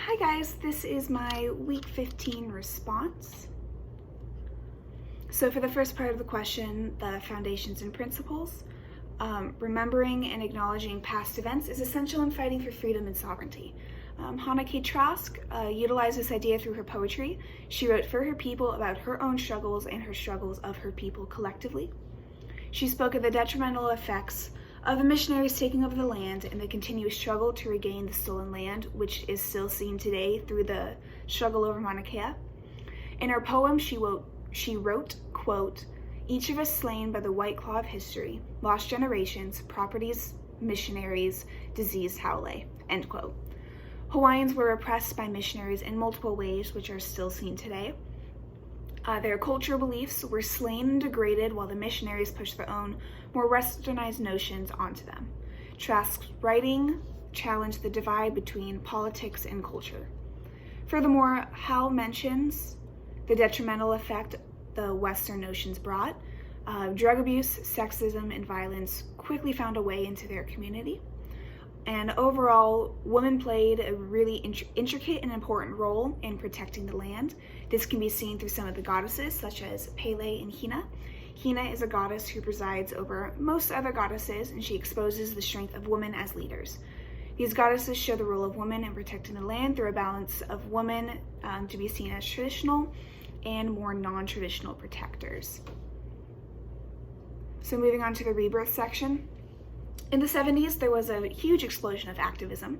Hi guys, this is my week 15 response. So for the first part of the question, the foundations and principles, remembering and acknowledging past events is essential in fighting for freedom and sovereignty. Hannah K. Trask utilized this idea through her poetry. She wrote for her people about her own struggles and her struggles of her people collectively. She spoke of the detrimental effects of the missionaries taking over the land and the continuous struggle to regain the stolen land, which is still seen today through the struggle over Mauna Kea. In her poem, she wrote, quote, "Each of us slain by the white claw of history, lost generations, properties, missionaries, diseased Haole," end quote. Hawaiians were oppressed by missionaries in multiple ways, which are still seen today. Their cultural beliefs were slain and degraded while the missionaries pushed their own, more westernized notions onto them. Trask's writing challenged the divide between politics and culture. Furthermore, Howe mentions the detrimental effect the Western notions brought. Drug abuse, sexism, and violence quickly found a way into their community. And overall, women played a really intricate and important role in protecting the land. This can be seen through some of the goddesses, such as Pele and Hina. Hina is a goddess who presides over most other goddesses, and she exposes the strength of women as leaders. These goddesses show the role of women in protecting the land through a balance of women to be seen as traditional and more non-traditional protectors. So moving on to the rebirth section. In the 70s, there was a huge explosion of activism.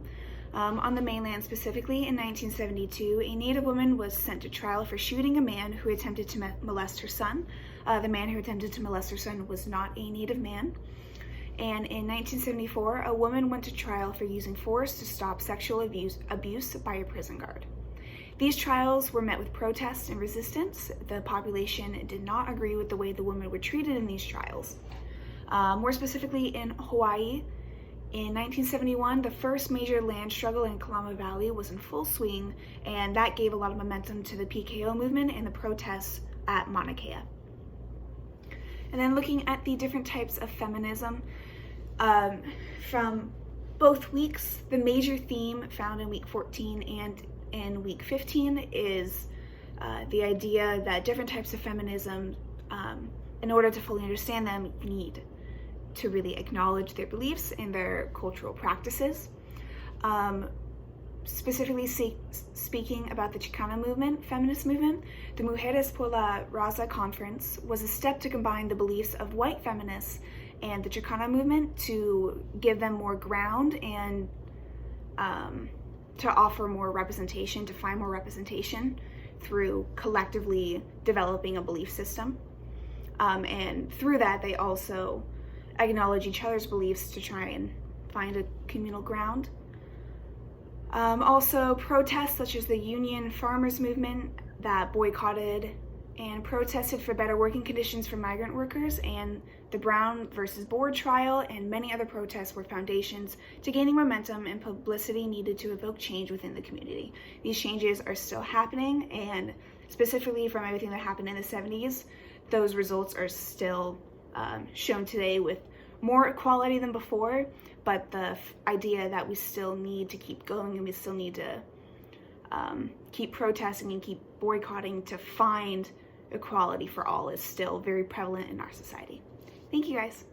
On the mainland specifically, in 1972, a Native woman was sent to trial for shooting a man who attempted to molest her son. The man who attempted to molest her son was not a Native man. And in 1974, a woman went to trial for using force to stop sexual abuse by a prison guard. These trials were met with protests and resistance. The population did not agree with the way the women were treated in these trials. More specifically in Hawaii, in 1971, the first major land struggle in Kalama Valley was in full swing, and that gave a lot of momentum to the PKO movement and the protests at Mauna Kea. And then looking at the different types of feminism, from both weeks, the major theme found in week 14 and in week 15 is the idea that different types of feminism, in order to fully understand them, you need to really acknowledge their beliefs and their cultural practices. Specifically speaking about the Chicana movement, feminist movement, the Mujeres por la Raza conference was a step to combine the beliefs of white feminists and the Chicana movement to give them more ground and to offer more representation, to find more representation through collectively developing a belief system. And through that, they also acknowledge each other's beliefs to try and find a communal ground. Also, protests such as the Union Farmers Movement that boycotted and protested for better working conditions for migrant workers, and the Brown versus Board trial, and many other protests were foundations to gaining momentum and publicity needed to evoke change within the community. These changes are still happening, and specifically from everything that happened in the 70s, those results are still shown today with more equality than before, but the idea that we still need to keep going and we still need to keep protesting and keep boycotting to find equality for all is still very prevalent in our society. Thank you guys.